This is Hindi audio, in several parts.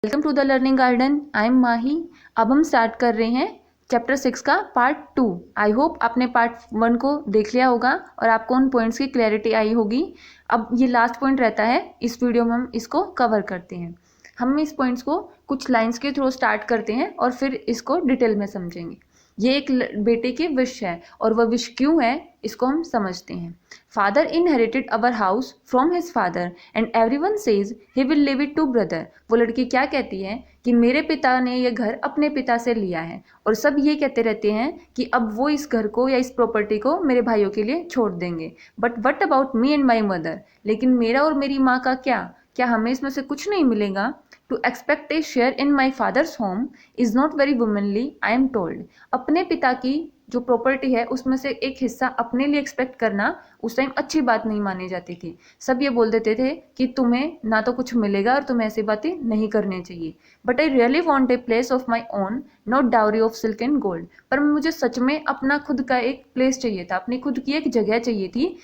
Welcome to the learning garden. I am Mahi. अब हम स्टार्ट कर रहे हैं चैप्टर 6 का पार्ट 2। आई होप आपने पार्ट 1 को देख लिया होगा और आपको उन पॉइंट्स की क्लैरिटी आई होगी। अब ये लास्ट पॉइंट रहता है, इस वीडियो में हम इसको कवर करते हैं। हम इस पॉइंट्स को कुछ लाइंस के थ्रू स्टार्ट करते हैं और फिर इसको डिटेल में समझेंगे। ये एक बेटे की विश है और वह विश क्यों है इसको हम समझते हैं। Father inherited our house from his father and everyone says he will live it to brother. वो लड़की क्या कहती है कि मेरे पिता ने यह घर अपने पिता से लिया है और सब ये कहते रहते हैं कि अब वो इस घर को या इस प्रॉपर्टी को मेरे भाइयों के लिए छोड़ देंगे। But what about me and my mother, लेकिन मेरा और मेरी माँ का क्या हमें इसमें से कुछ नहीं मिलेगा? To expect a share in my father's home is not very womanly, I am told. अपने पिता की जो प्रॉपर्टी है उसमें से एक हिस्सा अपने लिए एक्सपेक्ट करना उस टाइम अच्छी बात नहीं मानी जाती थी। सब ये बोल देते थे कि तुम्हें ना तो कुछ मिलेगा और तुम्हें ऐसी बातें नहीं करनी चाहिए। But I really want a place of my own, not dowry of silk and gold. पर मुझे सच में अपना खुद का एक प्लेस चाहिए था, अपनी खुद की एक जगह चाहिए थी।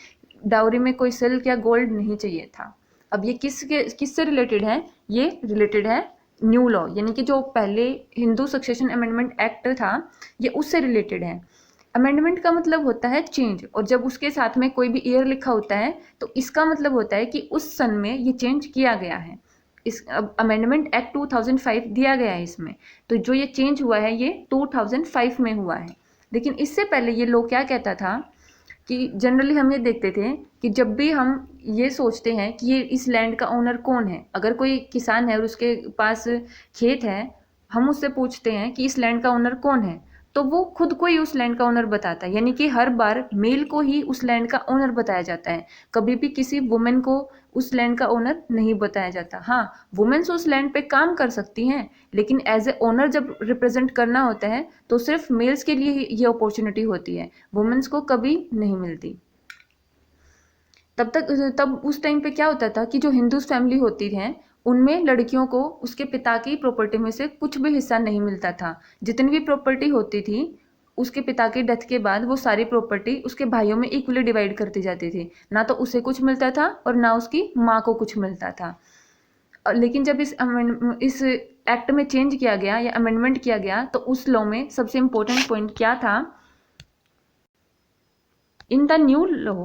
डाउरी में कोई सिल्क या गोल्ड नहीं चाहिए था। अब ये किससे रिलेटेड है? ये रिलेटेड है न्यू लॉ, यानी कि जो पहले हिंदू सक्सेशन अमेंडमेंट एक्ट था ये उससे रिलेटेड है। अमेंडमेंट का मतलब होता है चेंज, और जब उसके साथ में कोई भी ईयर लिखा होता है तो इसका मतलब होता है कि उस सन में ये चेंज किया गया है। इस अमेंडमेंट एक्ट 2005 दिया गया है इसमें, तो जो ये चेंज हुआ है ये 2005 में हुआ है। लेकिन इससे पहले ये लॉ क्या कहता था कि जनरली हम ये देखते थे कि जब भी हम ये सोचते हैं कि ये इस लैंड का ओनर कौन है, अगर कोई किसान है और उसके पास खेत है, हम उससे पूछते हैं कि इस लैंड का ओनर कौन है, तो वो खुद को ही उस लैंड का ओनर बताता है। यानी कि हर बार मेल को ही उस लैंड का ओनर बताया जाता है, कभी भी किसी वुमेन को उस लैंड का ओनर नहीं बताया जाता। हाँ, वुमेन्स उस लैंड पे काम कर सकती हैं, लेकिन एज ए ओनर जब रिप्रेजेंट करना होता है तो सिर्फ मेल्स के लिए ही ये अपॉर्चुनिटी होती है, वुमेन्स को कभी नहीं मिलती। तब उस टाइम पे क्या होता था कि जो हिंदूज फैमिली होती है उनमें लड़कियों को उसके पिता की प्रॉपर्टी में से कुछ भी हिस्सा नहीं मिलता था। जितनी भी प्रॉपर्टी होती थी उसके पिता के डेथ के बाद वो सारी प्रॉपर्टी उसके भाइयों में इक्वली डिवाइड करती जाती थी। ना तो उसे कुछ मिलता था और ना उसकी माँ को कुछ मिलता था। लेकिन जब इस एक्ट में चेंज किया गया या अमेंडमेंट किया गया तो उस लॉ में सबसे इंपॉर्टेंट पॉइंट क्या था? In the new law,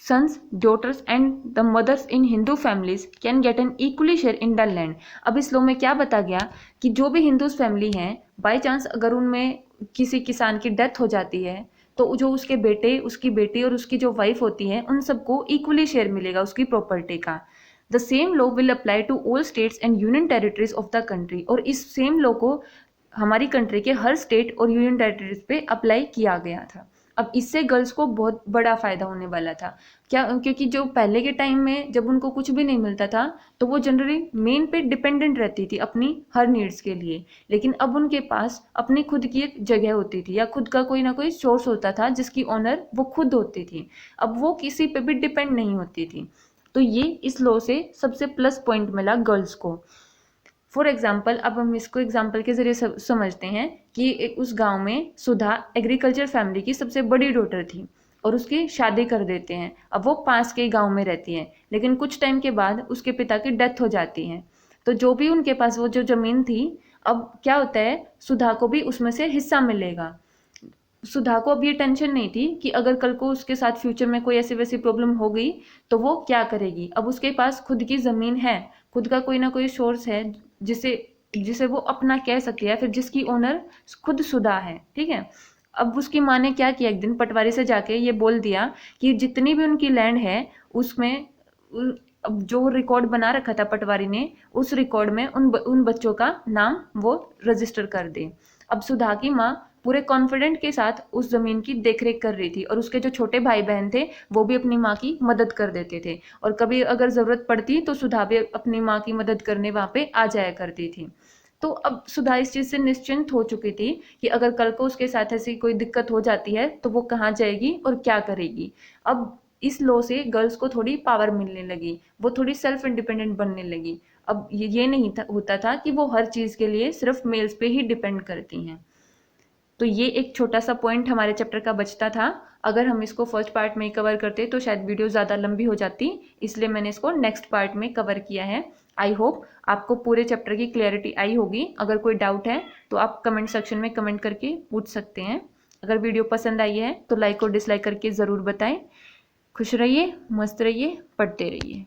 sons, daughters and the mothers in Hindu families can get an equally share in the land। अब इस लॉ में क्या बता गया कि जो भी हिंदूज फैमिली हैं, बाई चांस अगर उनमें किसी किसान की डेथ हो जाती है तो जो उसके बेटे, उसकी बेटी और उसकी जो वाइफ होती है उन सबको इक्वली शेयर मिलेगा उसकी प्रॉपर्टी का। The same law will apply to all states and union territories of the country. और इस सेम लॉ को हमारी कंट्री के हर स्टेट और यूनियन टेरिटरीज पे अप्लाई किया गया था। अब इससे गर्ल्स को बहुत बड़ा फायदा होने वाला था। क्या? क्योंकि जो पहले के टाइम में जब उनको कुछ भी नहीं मिलता था तो वो जनरली मेन पे डिपेंडेंट रहती थी अपनी हर नीड्स के लिए, लेकिन अब उनके पास अपनी खुद की एक जगह होती थी या खुद का कोई ना कोई सोर्स होता था जिसकी ओनर वो खुद होती थी। अब वो किसी पे भी डिपेंड नहीं होती थी। तो ये इस लॉ से सबसे प्लस पॉइंट मिला गर्ल्स को। फॉर एग्जाम्पल, अब हम इसको एग्जाम्पल के जरिए समझते हैं कि उस गांव में सुधा एग्रीकल्चर फैमिली की सबसे बड़ी डॉटर थी और उसकी शादी कर देते हैं। अब वो पास के गांव में रहती है, लेकिन कुछ टाइम के बाद उसके पिता की डेथ हो जाती है। तो जो भी उनके पास वो जो जमीन थी, अब क्या होता है, सुधा को भी उसमें से हिस्सा मिलेगा। सुधा को अब ये टेंशन नहीं थी कि अगर कल को उसके साथ फ्यूचर में कोई ऐसी वैसी प्रॉब्लम हो गई तो वो क्या करेगी। अब उसके पास खुद की जमीन है, खुद का कोई ना कोई सोर्स है जिसे जिसे वो अपना कह सकती है, फिर जिसकी ओनर खुद सुधा है। ठीक है। अब उसकी माँ ने क्या किया, एक दिन पटवारी से जाके ये बोल दिया कि जितनी भी उनकी लैंड है उसमें अब जो रिकॉर्ड बना रखा था पटवारी ने, उस रिकॉर्ड में उन बच्चों का नाम वो रजिस्टर कर दे। अब सुधा की माँ पूरे कॉन्फिडेंट के साथ उस जमीन की देखरेख कर रही थी और उसके जो छोटे भाई बहन थे वो भी अपनी माँ की मदद कर देते थे, और कभी अगर जरूरत पड़ती तो सुधा भी अपनी माँ की मदद करने वहां पे आ जाया करती थी। तो अब सुधा इस चीज से निश्चिंत हो चुकी थी कि अगर कल को उसके साथ ऐसी कोई दिक्कत हो जाती है तो वो कहाँ जाएगी और क्या करेगी। अब इस लॉ से गर्ल्स को थोड़ी पावर मिलने लगी, वो थोड़ी सेल्फ इंडिपेंडेंट बनने लगी। अब ये नहीं होता था कि वो हर चीज के लिए सिर्फ मेल्स पे ही डिपेंड करती हैं। तो ये एक छोटा सा पॉइंट हमारे चैप्टर का बचता था। अगर हम इसको फर्स्ट पार्ट में कवर करते तो शायद वीडियो ज़्यादा लंबी हो जाती, इसलिए मैंने इसको नेक्स्ट पार्ट में कवर किया है। आई होप आपको पूरे चैप्टर की क्लैरिटी आई होगी। अगर कोई डाउट है तो आप कमेंट सेक्शन में कमेंट करके पूछ सकते हैं। अगर वीडियो पसंद आई है तो लाइक और डिसलाइक करके ज़रूर बताएं। खुश रहिए, मस्त रहिए, पढ़ते रहिए।